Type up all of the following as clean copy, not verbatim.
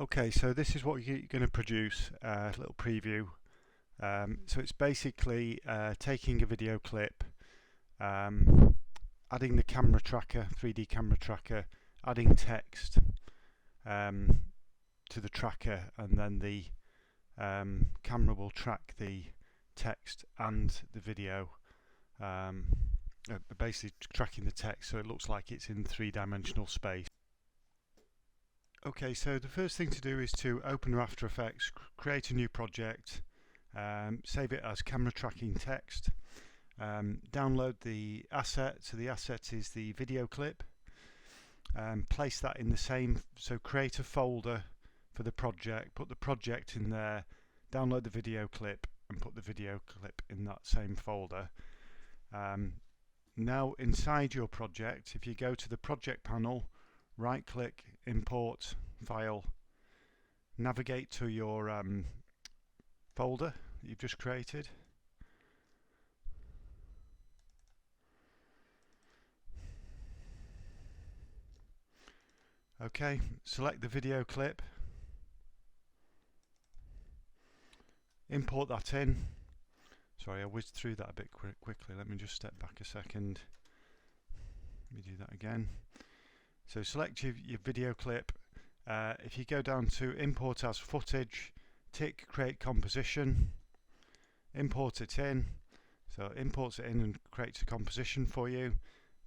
Okay, so this is what you're going to produce, a little preview. So it's basically taking a video clip, adding the camera tracker, 3D camera tracker, adding text to the tracker, and then the camera will track the text and the video, basically tracking the text so it looks like it's in three-dimensional space. Okay, so the first thing to do is to open After Effects, create a new project, save it as camera tracking text, download the asset. So the asset is the video clip. Place that in the same, so create a folder for the project, put the project in there, download the video clip and put the video clip in that same folder. Now inside your project, if you go to the project panel, right click, import file, navigate to your folder that you've just created. Okay, select the video clip, import that in. Sorry, I whizzed through that a bit quickly. Let me just step back a second. Let me do that again. So select your video clip. If you go down to import as footage, tick create composition, import it in. So it imports it in and creates a composition for you,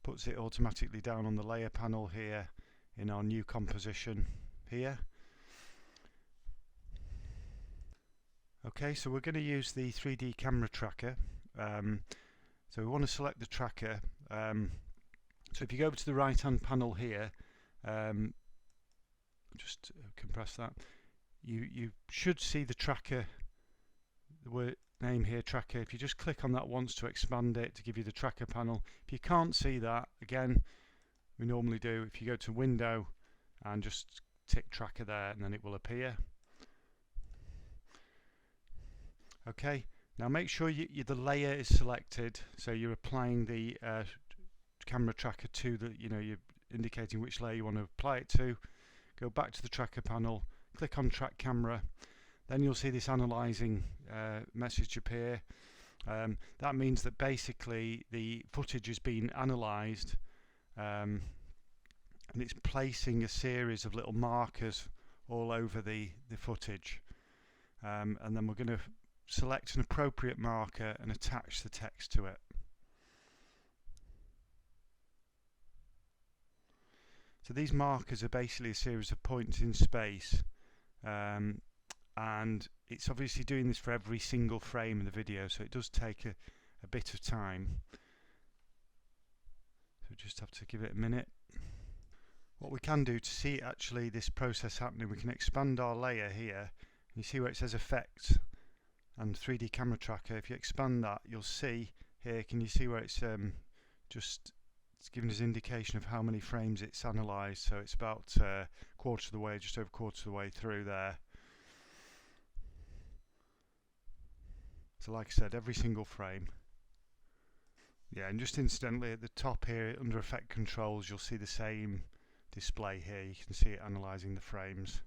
puts it automatically down on the layer panel here in our new composition here. Okay, so we're going to use the 3D camera tracker. So we want to select the tracker. So if you go over to the right hand panel here, just compress that, you should see the tracker, the word name here, tracker. If you just click on that once to expand it to give you the tracker panel. If you can't see that, again, we normally do, if you go to window and just tick tracker there, and then it will appear. Okay, now make sure the layer is selected, so you're applying the camera tracker to the, you're indicating which layer you want to apply it to. Go back to the tracker panel, click on track camera, then you'll see this analyzing message appear. That means that basically the footage is being analyzed, and it's placing a series of little markers all over the footage, and then we're going to select an appropriate marker and attach the text to it. So these markers are basically a series of points in space, and it's obviously doing this for every single frame in the video, so it does take a bit of time. So we just have to give it a minute. What we can do to see actually this process happening, we can expand our layer here. You see where it says Effects and 3D Camera Tracker. If you expand that, you'll see here, can you see where it's it's giving us an indication of how many frames it's analysed. So it's about quarter of the way, just over quarter of the way through there. So like I said, every single frame. Yeah, and just incidentally at the top here under Effect Controls, you'll see the same display here. You can see it analysing the frames.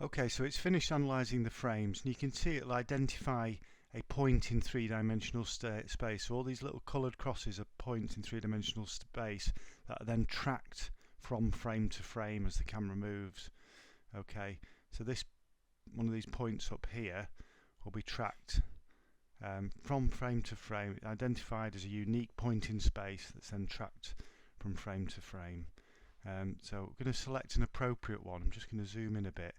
Okay, so it's finished analysing the frames, and you can see it'll identify a point in three-dimensional space. So all these little coloured crosses are points in three-dimensional space that are then tracked from frame to frame as the camera moves. Okay, so this one of these points up here will be tracked from frame to frame, identified as a unique point in space that's then tracked from frame to frame. So we're going to select an appropriate one. I'm just going to zoom in a bit.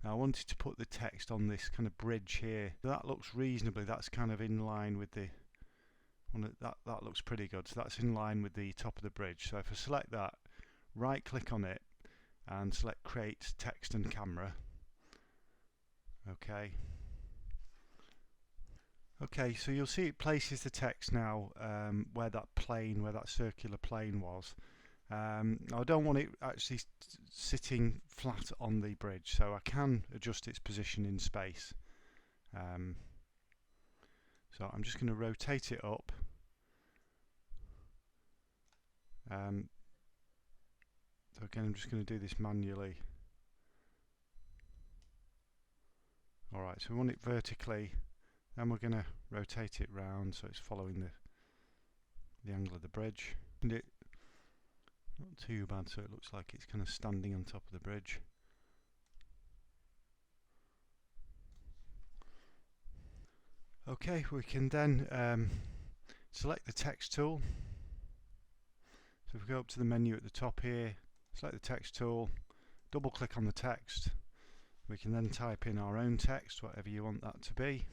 Now I wanted to put the text on this kind of bridge here. That looks reasonably, that's kind of in line with the that looks pretty good. So that's in line with the top of the bridge. So if I select that, right click on it and select Create Text and Camera. Okay. Okay, so you'll see it places the text now where that circular plane was. I don't want it actually sitting flat on the bridge, so I can adjust its position in space. So I'm just going to rotate it up. So again, I'm just going to do this manually. Alright, so we want it vertically, then we're going to rotate it round so it's following the angle of the bridge. And it not too bad, so it looks like it's kind of standing on top of the bridge. Okay, we can then select the text tool. So if we go up to the menu at the top here, select the text tool, double click on the text. We can then type in our own text, whatever you want that to be.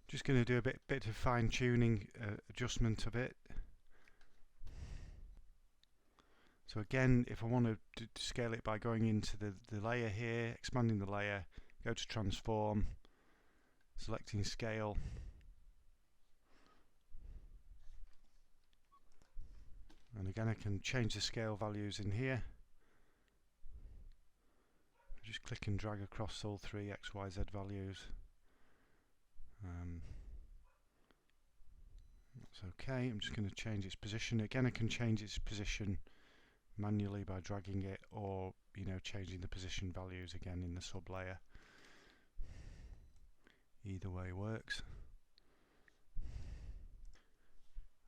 Just going to do a bit of fine tuning, adjustment of it. So again, if I want to scale it by going into the layer here, expanding the layer, go to transform, selecting scale. And again, I can change the scale values in here. Just click and drag across all three X, Y, Z values. That's okay. I'm just going to change its position. Again, I can change its position manually by dragging it, or changing the position values again in the sub layer. Either way works.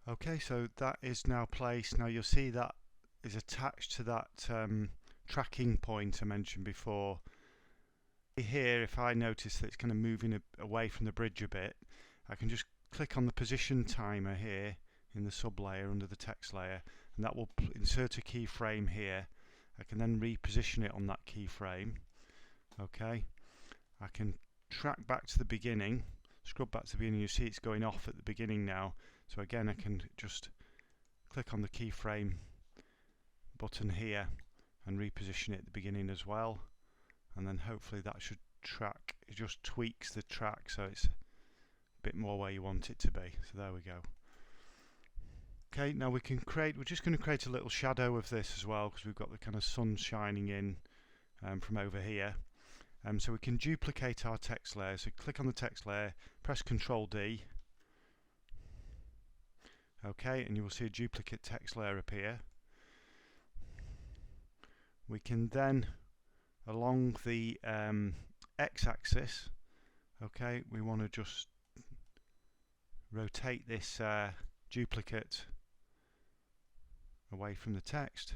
Okay, so that is now placed. Now you'll see that is attached to that tracking point I mentioned before. Here, if I notice that it's kind of moving away from the bridge a bit, I can just click on the position timer here in the sub layer under the text layer, and that will insert a keyframe here. I can then reposition it on that keyframe. Okay, I can track back to the beginning, scrub back to the beginning. You see it's going off at the beginning now. So again, I can just click on the keyframe button here and reposition it at the beginning as well, and then hopefully that should track. It just tweaks the track so it's a bit more where you want it to be. So there we go. Okay, now we're just going to create a little shadow of this as well, because we've got the kind of sun shining in from over here. So we can duplicate our text layer. So click on the text layer, press Ctrl D. Okay, and you will see a duplicate text layer appear. We can then, along the x-axis, okay, we want to just rotate this duplicate away from the text.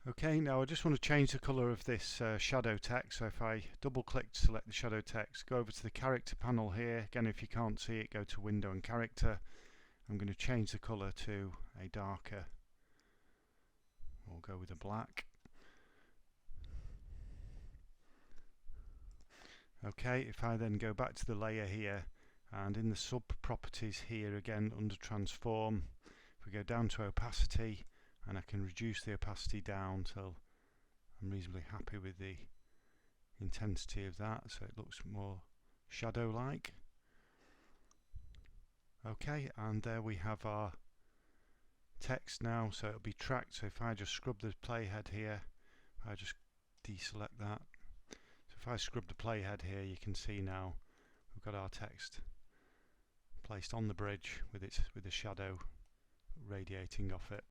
Okay, now I just want to change the colour of this shadow text. So if I double click to select the shadow text, go over to the character panel here. Again, if you can't see it, go to Window and Character. I'm going to change the colour to a darker, we'll go with a black. Okay, if I then go back to the layer here, and in the sub properties here again under transform, if we go down to opacity, and I can reduce the opacity down till I'm reasonably happy with the intensity of that, so it looks more shadow like. Okay, and there we have our text now, so it'll be tracked. So if I just scrub the playhead here, I just deselect that. So if I scrub the playhead here, you can see now we've got our text placed on the bridge with the shadow radiating off it.